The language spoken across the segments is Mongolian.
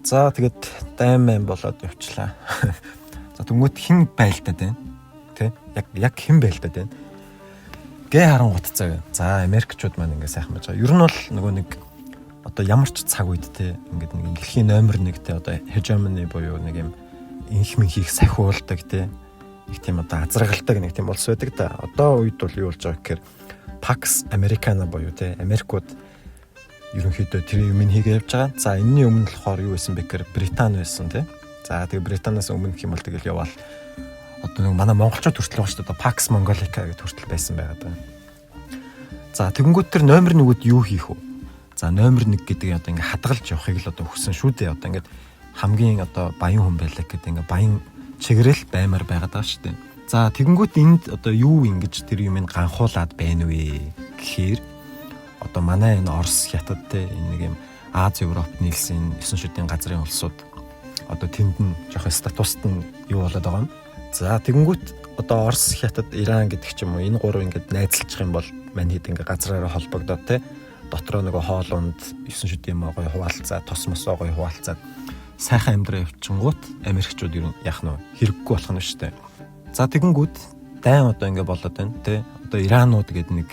За тэгээд дайман болоод явчлаа. За тэнгуут хэн байлдаад байна? Тэ? Яг хэн байлдаад байна? Гэ харангуут цаа. За Америкчууд маань ингээ сайхан байж байгаа. Ер нь бол нөгөө нэг одоо ямар ч цаг үед те ингээд нэг дэлхийн номер 1 те одоо hegemony буюу нэг юм инхмэн хийх сахиулдаг те их тийм одоо азаргалдаг нэг тийм улс байдаг да. Одоо үед бол юу болж байгаа гэхээр Pax Americana буюу те Америкууд ерөнхийдөө тэр юм хийгээ явж байгаа. За энэний өмнө болохоор юу байсан бэ гэхээр Британи байсан тий. За тэгээ Британаас өмнө гэх юм бол тэгэл яваал одоо нэг манай монголчууд хүртэл байгаа шүү дээ. Pax Mongolica гэдэг хүртэл байсан байгаад байна. За тэгэнгүүт тэр номер 1-үүд юу хийх вэ? За номер 1 гэдэг одоо ингээ хадгалж явахыг л одоо хүссэн шүү дээ. Одоо ингээд хамгийн одоо баян хүн байлаа гэдэг ингээ баян чигрэл баймар байгаад байгаа шүү дээ. За тэгэнгүүт энд одоо юу ингэж тэр юмыг ганхуулаад байна вэ гэхээр одоо манай энэ Орос, Хятад те энэ нэг юм Аз, Европ нийлсэн 9 шүдийн газрын улсууд одоо тэнд нь жоохон статуст нь юу болоод байгаа юм. За тэгэнгүүт одоо Орос, Хятад, Иран гэдэг ч юм уу энэ гурав ингээд найзалчих юм бол мань хэд ингээд газраараа холбогдоод те дотроо нөгөө хоолунд 9 шүдийн гоё хуваалцаа, тос мосоо гоё хуваалцаад сайхан амьдраа явчихгоот Америкчууд юу яах нь хэрэггүй болох нь шүү дээ. За тэгэнгүүт дайн одоо ингээд болоод байна те одоо Иранууд гэдэг нэг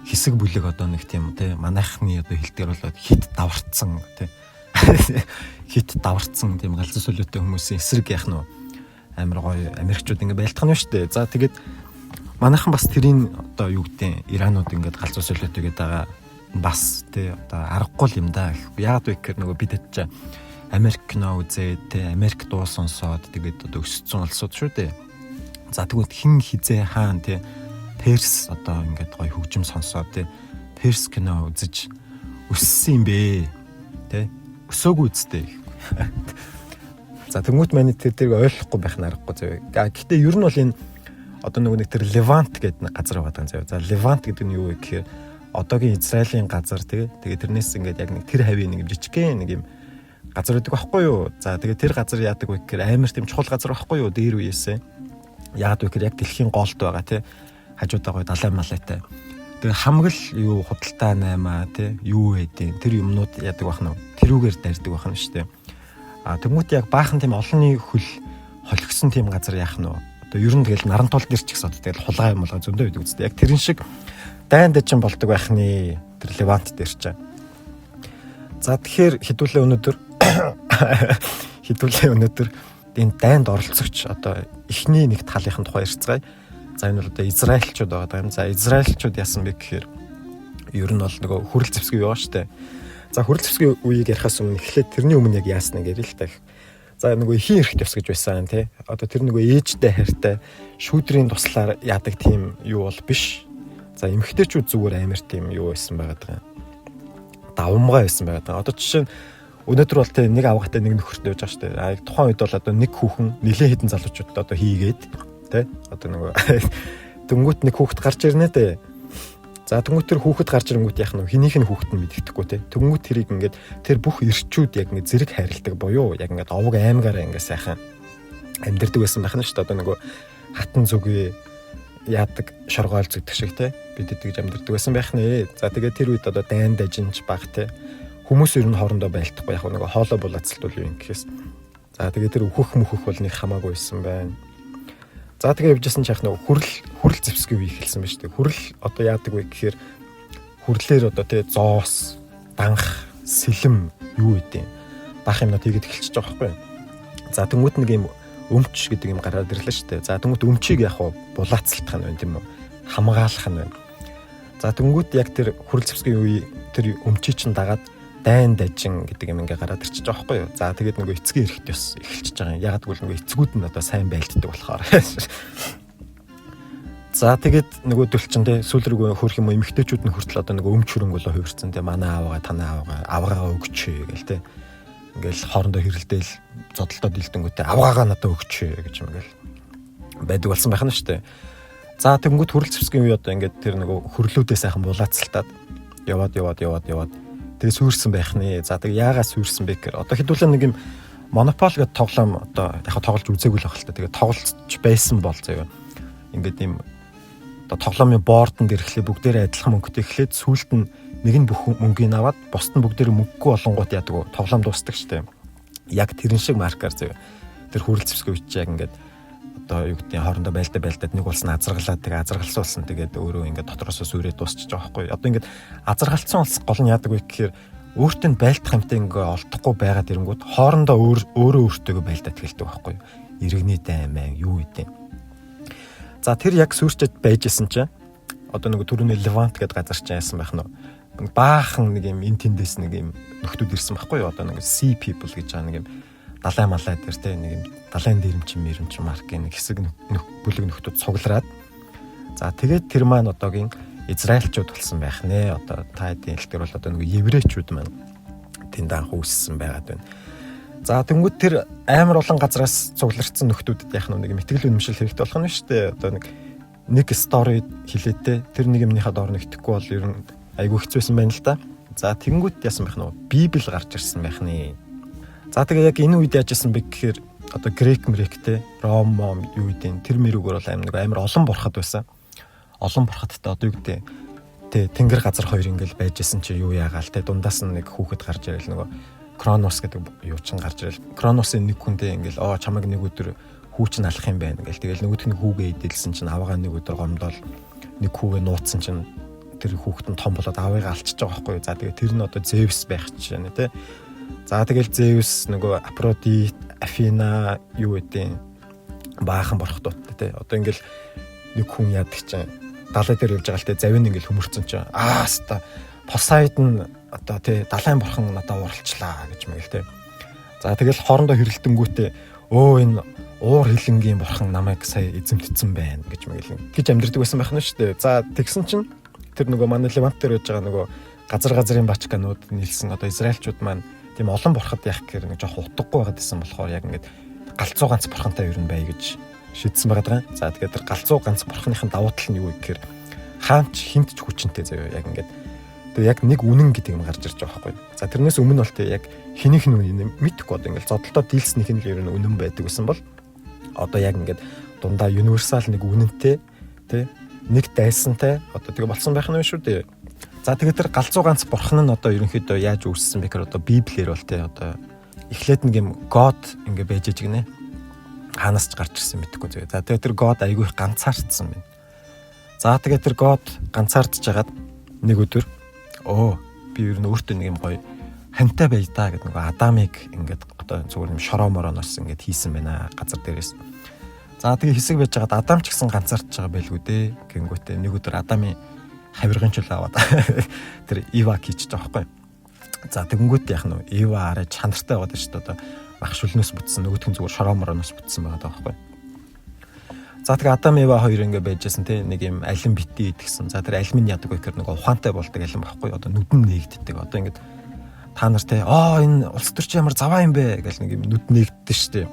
хэсэг бүлэг одоо нэг тийм те манайхны одоо хэлдгээр болоод хит даварцсан те хит даварцсан тийм галзуу солиотой хүмүүсийн эсрэг яах нь амар гоё Америкчууд ингээд байлтах нь шүү дээ. За тэгээд манайхан бас тэрийн одоо юу гэдэг Иранууд ингээд галзуу солиотой гэдэг байгаа бас те одоо аргагүй юм да. Яг вэ гэхээр нөгөө бид хэд Америк кино үзээд те Америк дуу сонсоод тэгээд одоо өссөн улсууд шүү дээ. За тэгвэл хин хизээ хаан те Перс одоо ингээд гоё хөгжим сонсоод те Перс кино үзэж өссөн юм бэ те өсөөгүй үстэй. За тэмүүт манай тэрийг ойлгохгүй байх нь аргагүй зөө. Гэхдээ ер нь бол энэ одоо нэг тэр Левант гэдэг нэг газар байгаа зөө. За Левант гэдэг нь юу вэ гэхээр одоогийн Израилийн газар тэгээ тэрнээс ингээд яг нэг тэр хавийн нэг жижигхэн нэг юм газар гэдэг байхгүй юу. За тэгээ тэр газар яадаг вэ гэхээр амар тийм чухал газар байхгүй юу дээр үеэсээ. Яагаад вэ гэхээр яг дэлхийн голд байгаа те хажуудаа гоё далай малайтай. Тэгээ хамгал юу худалдаа наймаа тий юу байдیں۔ Тэр юмнууд яадаг байх нь тэрүүгээр дайрдаг байх нь шүү дээ. Тэмүүт яг баахан тийм олонний хөл холигсон тийм газар яах нь одоо ер нь тэгэл наран тул дээр ч гэсэн одоо тэгэл хулгай юм болго зөндөө байдаг үстэй. Яг тэрэн шиг дайн дэжин болдог байх нь тэр Левант дээр ч. За тэгэхээр хэдүүлээ өнөөдөр энэ дайнд оролцогч одоо эхний нэг талынхын тухай ярьцгаая. За энэ бол одоо Израильчууд байгаа юм. За Израильчууд яасан бэ гэхээр ер нь бол нөгөө хүрэл зэвсэг юу шүү дээ. За хүрэл зэвсгийн үеийг ярихаас өмнө эхлээд тэрний өмнө яг яаснаа гэрэл л та. За нөгөө ихийн эрх төвс гэж байсан тий. Одоо тэр нөгөө ээжтэй хайртай шүүдрийн туслаар яадаг тийм юу бол биш. За эмэгтэйчүүд зүгээр амар тийм юу байсан байгаад байгаа. Давмгай байсан байгаад байгаа. Одоо жишээ нь өнөөдөр бол тий нэг авгатай нэг нөхөртэй байж байгаа шүү дээ. Тухайн үед бол одоо нэг хүүхэн нэлээд хэдэн залуучууд одоо хийгээд тий одоо нөгөө дөнгөт нэг хүүхэд гарч ирнэ дээ. За дөнгөт тэр хүүхэд гарч ирэнгүүт яах нь хинийх нь хүүхэд нь мэддэхгүй тий. Дөнгөт тэрийг ингээд тэр бүх ирчүүд яг ингээд зэрэг хайрладаг буюу яг ингээд овог аймгаараа ингээд сайхан амьдэрдэг байсан байх нь шүү дээ. Одоо нөгөө хатан зүгээ яадаг шоргоол зүгдэг шиг тий бид тэгж амьдэрдэг байсан байх нэ. За тэгээд тэр үед одоо дайн дажинч баг тий хүмүүс ер нь хоорондоо байлдахгүй яг нөгөө хоолой булаацалт үл юм гэхээс. За тэгээд тэр өөхөх мөхөх бол нэг хамаагүй байсан байна. За тэгээ явжсэн ч яах нь хүрэл зэвсгийн үе эхэлсэн байна шүү дээ. Хүрэл одоо яадаг вэ гэхээр хүрлээр одоо тэгээ зоос, данх, сэлэм юу гэдэг бах юмнууд хийгээд эхэлчихэж байгаа байхгүй юу. За тэнгуут нэг юм өмч гэдэг юм гараад ирлээ шүү дээ. За тэнгуут өмчийг яах вэ? Булаацалтах нь байна тийм үү? Хамгаалах нь байна. За тэнгуут яг тэр хүрэл зэвсгийн үе тэр өмчийг чинь дагаад дайн дажин гэдэг юм ингээ гараад ирчихэж байгаа байхгүй юу. За тэгээд нөгөө эцгийн эрэхт бас эхэлчихэж байгаа юм. Ягаад гэвэл нөгөө эцгүүд нь одоо сайн байлддаг болохоор. За тэгээд нөгөө төлчин те сүүл рүү хөрөх юм эмэгтэйчүүд нь хүртэл одоо нөгөө өмч хөрөнгөлөө хувирцсан те манай аавгаа танаа аваагаа өгч гээл те. Ингээл хоорондоо хэрэлдээл зодолтоод илдэнгүүтээ аваагаа надад өгч гэж юм ингээл байдаг болсон байх нь шүү дээ. За тэнгууд хүрэл зэвсгийн үе одоо ингээд тэр нөгөө хөрлүүдээ сайхан булаацалтаад яваад тэгээ сүрсэн байх нэ. За тэгээ яагаад сүрсэн бэ гэхээр одоо хэдүүлээ нэг юм монопол гэдэг тоглоом одоо яг тоглож үзээгүй л байх л та. Тэгээ тоглож байсан бол заяа. Ингээд юм одоо тоглоомын боордонд ирэхлээр бүгдээрээ адилхан мөнгөтэй эхлээд сүүлд нь нэг нь бүх мөнгөийг аваад бусд нь бүгдээрээ мөнгөгүй болонгууд яадаг вэ? Тоглоом дуустдаг штеп. Яг тэрэн шиг маркаар зөө. Тэр хүрэл зэвсгээ үуч яг ингээд одоо юу гэдэг хоорондоо байлдаад нэг улс нь азаргалаад тэгээ азаргалсан тэгээд өөрөө ингээд дотроосоо сүрээ дуусчих жоохгүй. Одоо ингээд азаргалцсан улс гол нь яадаг вэ гэхээр өөртөө байлдах юмтай ингээ олдохгүй байгаад ирэнгүүт хоорондоо өөрөө өөртөөгөө байлдаад эхэлдэг байхгүй. Иргэний даймаа юу гэдэг. За тэр яг сүрчэд байжсэн чинь одоо нэг түрүүний Левант гэдэг газар чинь яасан байх нь баахан нэг юм эн тэндээс нэг юм нөхдүүд ирсэн байхгүй. Одоо нэг sea people гэж байгаа нэг юм далай малай дээр те нэг юм далайн дэрэмчин маркийн нэг хэсэг бүлэг нөхдүүд цуглараад за тэгээд тэр маань одоогийн Израильчууд болсон байх нэ. Одоо та хэдийн хэлтэр бол одоо нэг еврейчүүд маань тэнд анх үүссэн байгаад байна. За тэнгууд тэр амар олон газараас цугларсан нөхдүүдэд яах нэг мэтгэл үнэмшил хэрэгтэй болох нь шүү дээ. Одоо нэг стори хэлээдээ тэр нэг юмныхаа доор нэгтгэхгүй бол ер нь айгүй хэцүүсэн байна л да. За тэнгууд яасан байх нь Библи гарч ирсэн байх нэ. За тэгээ яг энэ үед яажсэн бэ гэхээр одоо грек мректэй ром юу гэдэг тэр мэрүүгээр бол амар олон бурхад байсан. Олон бурхадтай одоо юу гэдэг тэ тэнгэр газар хоёр ингээл байжсэн чи юу яагаал тэ дундаас нь нэг хүүхэд гарч ирэл нөгөө Кронос гэдэг юу ч гарч ирэл. Кроносын нэг хүнтэй ингээл чамайг нэг өдөр хүүч нь алах юм байна ингээл тэгэл нөгөөх нь хүүгээ идэлсэн чинь аваагаа нэг өдөр гомдол нэг хүүгээ нууцсан чинь тэр хүүхэд нь том болоод авыг алчиж байгаа байхгүй. За тэгээ тэр нь одоо Зевс байх чинь тэ. За тэгэл Зевс нөгөө Афродит, Афина юу гэдэг баахан бурхтуудтай тэ. Одоо ингээл нэг хүн яадаг чинь далай дээр явж байгаа л тэ завин ингээл хөмөрцөн чинь хаста Посейдон одоо тэ далайн бурхан надад уралчлаа гэж мэгэл тэ. За тэгэл хоорондоо хэрэлдэнгүүтээ энэ уур хилэнгийн бурхан намайг сая эзэмтдсэн байна гэж мэгэл гэж амьдрдаг байсан байх нь шүү дээ. За тэгсэн чинь тэр нөгөө манай Левант дээр байж байгаа нөгөө газрын бачканууд нийлсэн одоо израильчууд маань тийм олон бурхад яах гэхээр нэг жоох утгагүй байгаад исэн болохоор яг ингээд галзуу ганц бурхантай юу бай гэж шийдсэн байгаа даа. За тэгээд тэр галзуу ганц бурханыхын давуу тал нь юу гэхээр хаанч хинт ч хүчинтэй заяа яг ингээд тэгээ яг нэг үнэн гэдэг юм гарч ирж байгаа байхгүй. За тэрнээс өмнө бол тэг яг хинийх нь үнэн мэдхгүй одоо ингээд зодолтоо дийлснийх нь л ер нь үнэн байдаг гэсэн бол одоо яг ингээд дундаа универсал нэг үнэнтэй тэ нэг дайсантай одоо тэгээ болсон байх нь шүү дээ. За тэгээ тэр галзуу ганц бурхан нь одоо ерөнхийдөө яаж үүссэн бэ гэхээр одоо Библиэр бол тэ одоо эхлээд нэг юм God ингээ байж ижигнэ. Хаанаас ч гарч ирсэн мэдэхгүй зөө. За тэгээ тэр God айгүй их ганцаардсан байна. За тэгээ тэр God ганцаардж жагаад нэг өдөр би ер нь өөртөө нэг юм гоё хантай байж та гэдэг нэг Адамыг ингээд одоо зүгээр юм шороо мороноос ингээд хийсэн байна газар дээрээс. За тэгээ хэсэг байж жагаад Адам ч гэсэн ганцаардж байгаа байлгүй дээ. Гингүүтээ нэг өдөр Адамын хавиргын чул аваад тэр Ива хийчих жоохгүй. За тэгэнгүүт яах нь Ива арай чанартай байгаад шүү дээ. Одоо мах шүлнөөс бүтсэн нөгөөх нь зүгээр шороо мороноос бүтсэн байгаа байхгүй. За тэгээ Адам Ива хоёр ингэ байжсэн те нэг юм алин битий идгсэн. За тэр алимын яадаг вэ гэхээр нэг ухаантай болдог алин байхгүй. Одоо нүдэн нээгддэг. Одоо ингэ та нар те энэ улс төрч ямар заваа юм бэ гэл нэг юм нүд нээгддэг шүү дээ.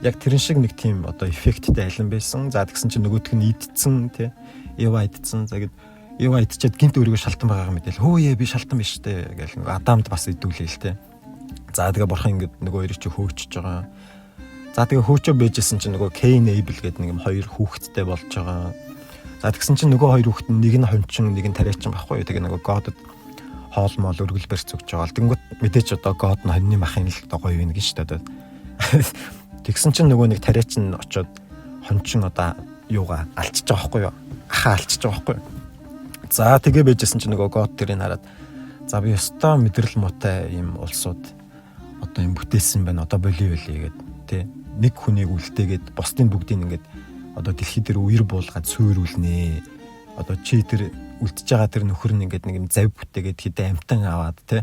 Яг тэрэн шиг нэг тийм одоо эффекттэй алин байсан. За тэгсэн чинь нөгөөх нь идсэн те Ива идсэн. За гээд Ива идчихэд гинт өөрийгөө шалтан байгаагаа мэдээл хөөе би шалтан биш те гэл нэг Адамд бас идүүлээ л те. За тэгээ бурхан ингэ нөгөө хоёрыг чи хөөчөж байгаа. За тэгээ хөөчөө байжсэн чинь нөгөө Cain Abel гэдэг нэг юм хоёр хүүхэдтэй болж байгаа. За тэгсэн чинь нөгөө хоёр хүүхэд нь нэг нь хончин нэг нь тариачин байхгүй юу. Тэгээ нөгөө Godд хоол моол өргөл барьц өгч байгаа. Тэнгүүт мэдээч одоо God нь хоньны махын л гоё юм гэж шүү дээ. Тэгсэн чинь нөгөө нэг тариачин очоод хончин одоо юугаа алчиж байгаа байхгүй юу. Ахаа алчиж байгаа байхгүй юу. За тэгээ байжсэн чинь нөгөө God тэрийг хараад за би өстой мэдрэл муутай ийм улсууд одоо юм бүтээсэн байна. Одоо болио гэдэг тий нэг хүнийг үлдээгээд бусдын бүгдийг ингээд одоо дэлхий дээр үер буулгаад сүйрүүлнэ. Одоо чи тэр үлдчихэж байгаа тэр нөхөр нь ингээд нэг юм зав бүтээгээд хэдэ амтан аваад тий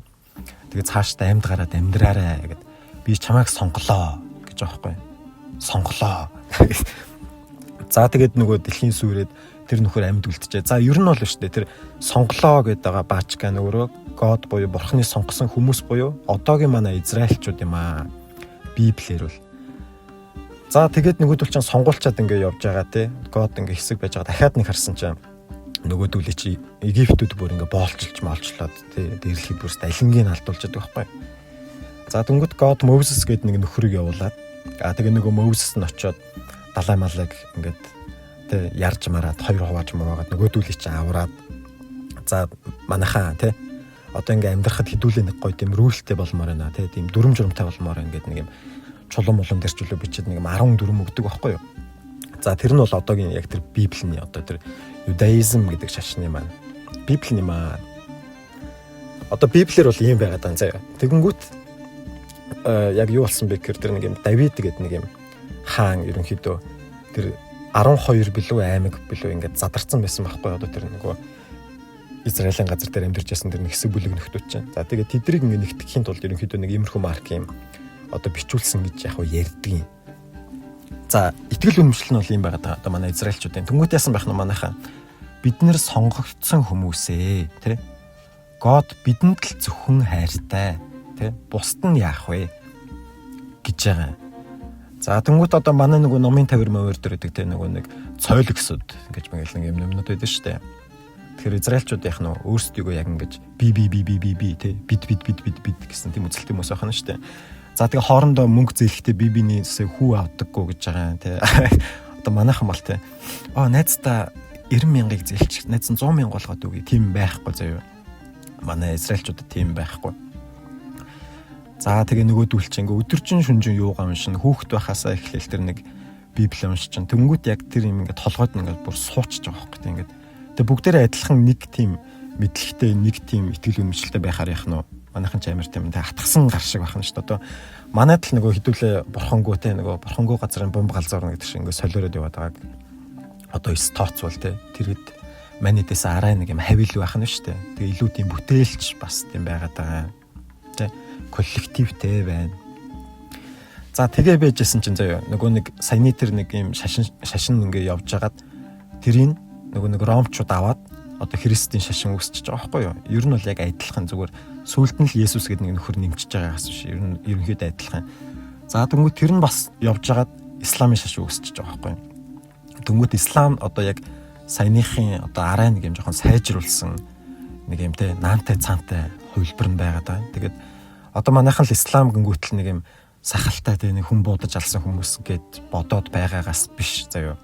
тэгээ цаашдаа амьд гараад амьдраарай гэд би чамайг сонголоо гэж байгаа байхгүй. Сонголоо. За тэгээд нөгөө дэлхийн сүйрээд тэр нөхөр амьд үлдчихэ. За ер нь бол шүү дээ тэр сонголоо гэдэг байгаа баачка нөгөө God буюу бурхны сонгосон хүмүүс буюу одоогийн манай израильчууд юм аа. Библиэр бол. За тэгээд нөгөөдөл чинь сонгуулчаад ингээ явж байгаа те. God ингээ хэсэг байж байгаа. Дахиад нэг харсан чинь нөгөөдөлөө чи Египтүүд бүр ингээ боолчилж молчлоод те дэрлэхэд бүрст алингийн алдуулж байгаа байхгүй. За дөнгөд God Moses гэдэг нэг нөхрийг явуулаад тэгээ нөгөө Moses нь очиод далай малыг ингээд тэ ярьж мараад хоёр хувааж муугаад нөгөөдүүлээ чи авраад за манайхаа тэ одоо ингээ амьдрахад хэдүүлээ нэг гоё тийм рүүлтэй болмоор байна тий тийм дүрм журамтай болмоор ингээд нэг юм чулуун молон дээр чөлөө бичээд нэг юм 14 өгдөг байхгүй юу. За тэр нь бол одоогийн яг тэр Библийн одоо тэр юдаизм гэдэг шашны маань Библийн юм аа. Одоо Библиэр бол ийм байгаад байна заяа. Тэгэнгүүт яг юу болсон бэ гэхээр тэр нэг юм Давид гэдэг нэг юм хаан ерөнхийдөө тэр 12 билүү аймаг билүү ингээд задарсан байсан байхгүй одоо тэр нөгөө Израилийн газар дээр амьдарч байсан тэр нэг хэсэг бүлэг нөхдүүд чинь. За тэгээд тэднийг ингээд нэгтгэхийн тулд ерөнхийдөө нэг иймэрхүү марк юм одоо бичүүлсэн гэж яг ярьдаг юм. За итгэл үнэмшил нь бол ийм байгаад одоо манай израильчуудын тэнгуут яасан байх нь манайхаа бид нэр сонгогдсон хүмүүсээ тий God бидэнд л зөвхөн хайртай тий бусд нь яах вэ гэж байгаа. За тэнгуут одоо манай нөгөө номын тавир мовер дээр гэдэг тий нөгөө нэг цойлогсод гэж мэгэл нэг юм юмнууд байдаг шүү дээ. Тэгэхээр израильчууд яах нь өөрсдийгөө яг ингэж би тий бид гэсэн тийм үзэлтэй хүмүүс байна шүү дээ. За тэгээ хоорондоо мөнгө зээлэхдээ бибинээс хүү авдаггүй гэж байгаа юм тий. Одоо манайхан бол тий. Найздаа 90,000-ыг зээлчих. Найз нь 100,000 болгоод үгүй. Тийм байхгүй заяа. Манай израильчуудад тийм байхгүй. За тэгээ нөгөөдүүл чинь ингээ өдөржин шүнжин юугаа уншин хүүхэд байхасаа эхлээл тэр нэг библи уншиж чинь. Тэнгүүт яг тэр юм ингээ толгойд ингээ бүр суучж байгаа байхгүй тий. Ингээ тэгээ бүгдээрээ адилхан нэг тийм мэдлэгтэй нэг тийм итгэл үнэмшилтэй байхаар яах нь манайхан ч амар тийм тэ хатгсан гар шиг байна шүү дээ. Одоо манайд л нөгөө хідүүлээ бурхангуй те нөгөө бурхангуй газрын бомб галзуурна гэдэг шиг ингээ солиороод яваад байгааг одоо 9 тооцвол те тэргэд манайдээс арай нэг юм хавил байх нь шүү дээ. Тэгээ илүү тийм бүтээлч бас тийм байгаад байгаа те коллективтэй байна. За тэгээ байжсэн чинь заяа нөгөө нэг саяны тэр нэг юм шашин ингээ явж хагаад тэрийг нөгөө нэг ромчууд аваад одоо христийн шашин үүсчихэж байгаа байхгүй юу? Ер нь бол яг адилхан зүгээр сүулт нь л Есүс гэдэг нэг нөхөр нэмчихэж байгаагаас биш. Ер нь ерөнхийдөө адилхан. За тэнгуү тэр нь бас явж хагаад исламын шашин үүсчихэж байгаа байхгүй юу? Тэнгуү ислам одоо яг саяныхын одоо арай нэг юм жоохон сайжруулсан нэг юм те наантай цаантай хувилбар нь байгаад байгаа. Тэгээд одоо манайхан л ислам гингүүтэл нэг юм сахалтай те нэг хүн буудаж алсан хүмүүс гэд бодоод байгаагаас биш заяа.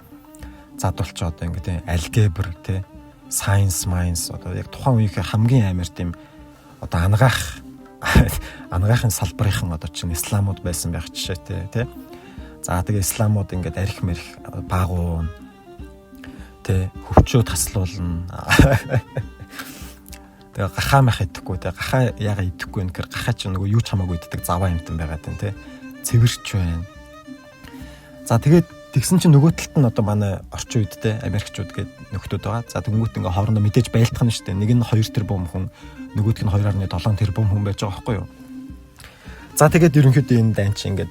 Задулч одоо ингэ те алгебр те science minds одоо яг тухайн үеийн хамгийн амар тийм одоо анагаахын салбарын одоо чинь исламууд байсан байх жишээтэй тий. За тэгээ исламууд ингээд арх мэрх баагуун тий хөвчөө таслуулна. Тэгээ гахаа мах идэхгүй тий гахаа яга идэхгүй нөхөр гахаа ч нөгөө юу ч хамаагүй иддэг заваа юмтан байгаад байна тий. Цэвэрч байна. За тэгээд тэгсэн чинь нөгөө талд нь одоо манай орчин үед те Америкчууд гээд нөхдүүд байгаа. За тэнгуут ингээ хоорондоо мэдээж байлдах нь шүү дээ. Нэг нь 2 тэрбум хүн, нөгөөдг нь 2.7 тэрбум хүн байж байгаа байхгүй юу? За тэгээд ерөнхийдөө энэ дан чи ингээд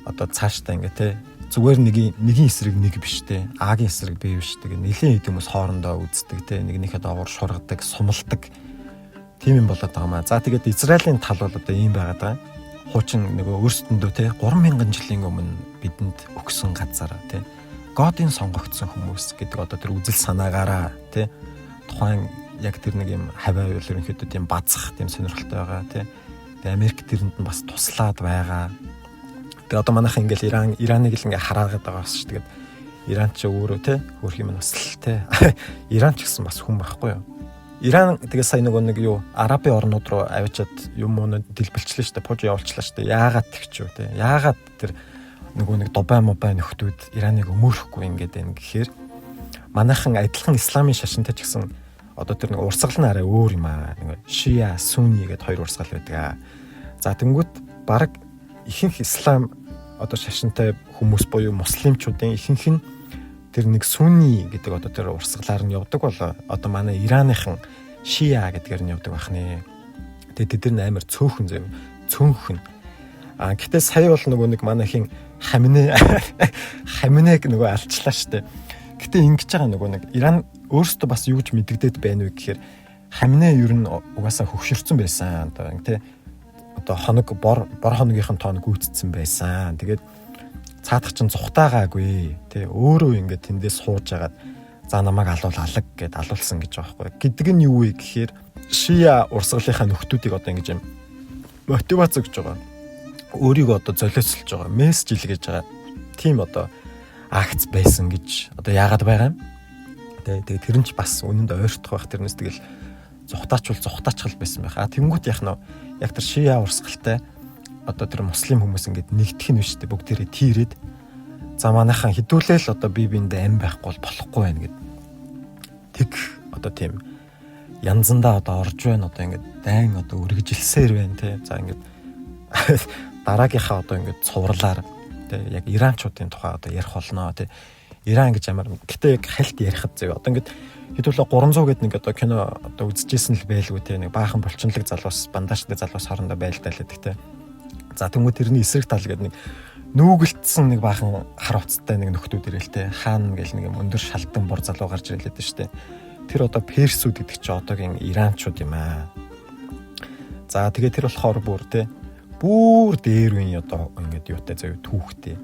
одоо цаашдаа ингээ те зүгээр нэгin эсрэг нэг биш те. А-гийн эсрэг B биш. Тэгээ нэлийн хэд хүмүүс хоорондоо үздэг те. Нэгнийхээ доогуур шургадаг, сумалдаг. Тийм юм болоод байгаа маа. За тэгээд Израилийн тал бол одоо ийм байгаад байгаа. Хуучин нөгөө өөрсдөндөө те 3000 жилийн өмнө бидэнд өгсөн газар те Godын сонгогдсон хүмүүс гэдэг одоо тэр үзэл санаагаараа те тухайн яг тэр нэг юм хаваа үйл ерөнхийдөө тийм базах тийм сонирхолтой байгаа те тэгээ Америк тэрэнд нь бас туслаад байгаа. Тэгээ одоо манайхан ингээл Ираныг л ингээ хараагаад байгаа бас шүү. Тэгээд Иран ч өөрөө те хөрх юм бас л те Иран ч гэсэн бас хүн байхгүй юу? Иран тэгээ сая нэг юу Арабын орнууд руу авчиад юм уу дэлбэлчлээ шүү дээ. Пож явуулчлаа шүү дээ. Яагаад тэгч юу те. Яагаад тэр нэг Дубай нөхдүүд Ираныг өмөөрөхгүй ингээд байна гэхээр манайхан адилхан исламын шашинтай ч гэсэн одоо тэр нэг урсгал нь арай өөр юм аа. Нэг Шиа, Сүнни гэдэг хоёр урсгал байдаг. За тэнгүүт баг ихэнх ислам одоо шашинтай хүмүүс буюу муслимчуудын ихэнх нь тэр нэг Сүнни гэдэг одоо тэр урсгалаар нь явдаг бол одоо манай Ираныхан Шиа гэдгээр нь явдаг бахны. Тэгээд тэд нар амар цөөхөн зав. Цөөхөн. Гэтээ сая бол нэг манайхын хаминэг нөгөө алчлаа штэ. Гэтээ ингэж байгаа нэг Иран өөрсдөө бас юу гэж мэддэгдээд байна вэ гэхээр хаминэ ер нь угаасаа хөвшөрцөн байсан. Одоо тий одоо хоног бор хоногийнх нь тооног гүйцэтсэн байсан. Тэгээд цаадах чинь зүхтаагаагүй тий өөрөө ингээд тэндээс сууж агаад за намайг алуул алаг гэд алуулсан гэж байгаа байхгүй. Гэдэг нь юу вэ гэхээр Шиа урсгалынхаа нөхдүүдийг одоо ингэж юм мотивац өгч байгаа. Өөрийгөө одоо золиослж байгаа, мессеж илгээж байгаа. Тийм одоо акц байсан гэж одоо яагаад байгаа юм? Тэгээ тэр нь ч бас үнэнд ойртох байх. Тэрнээс тэгэл зүхтаачхал байсан байх. Тэнгүүт яах нь яг тэр шиа урсгалтай одоо тэр муслим хүмүүс ингээд нэгдэх нь биш үү бүгдээрээ тийрээд за манайхан хідүүлээл одоо бие биендээ ам байхгүй бол болохгүй байх гэд тэг одоо тийм янзандаа одоо орж байна одоо ингээд дайн одоо үргэлжилсээр байна тий. За ингээд дараагийнхаа одоо ингээд цувралаар тий яг иранчуудын тухай одоо ярих болно тий. Иран гэж ямар гэтээ яг хальт ярихад зөв одоо ингээд хэдүүлээ 300 гэд нэг одоо кино одоо үзчихсэн л байлгүй тий. Нэг баахан булчинлаг залуус бандажтай залуус хоорондоо байлдаа л гэдэг тий. За тэнгуү тэрний эсрэг тал гэдэг нэг нүүгэлтсэн нэг баахан хар уцтай нэг нөхдүүд ирэлтэй хаан гэл нэг юм өндөр шалдан бор залуу гарч ирэлээд штэ. Тэр одоо персүүд гэдэг чи одоогийн иранчууд юм аа. За тэгээ тэр болохоор бүр дээр үеийн одоо ингээд юутай зав түүхтэй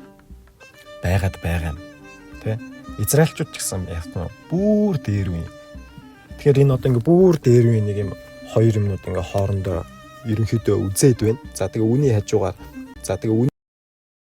байгаад байгаа юм. Тэ израильчууд ч гэсэн яг нь бүр дээр үе. Тэгэхээр энэ одоо ингээд бүр дээр үе нэг юм хоёр юмнууд ингээд хоорондоо ерөнхийдөө үзээд байна. За тэгээ үүний хажуугаар за тэгээ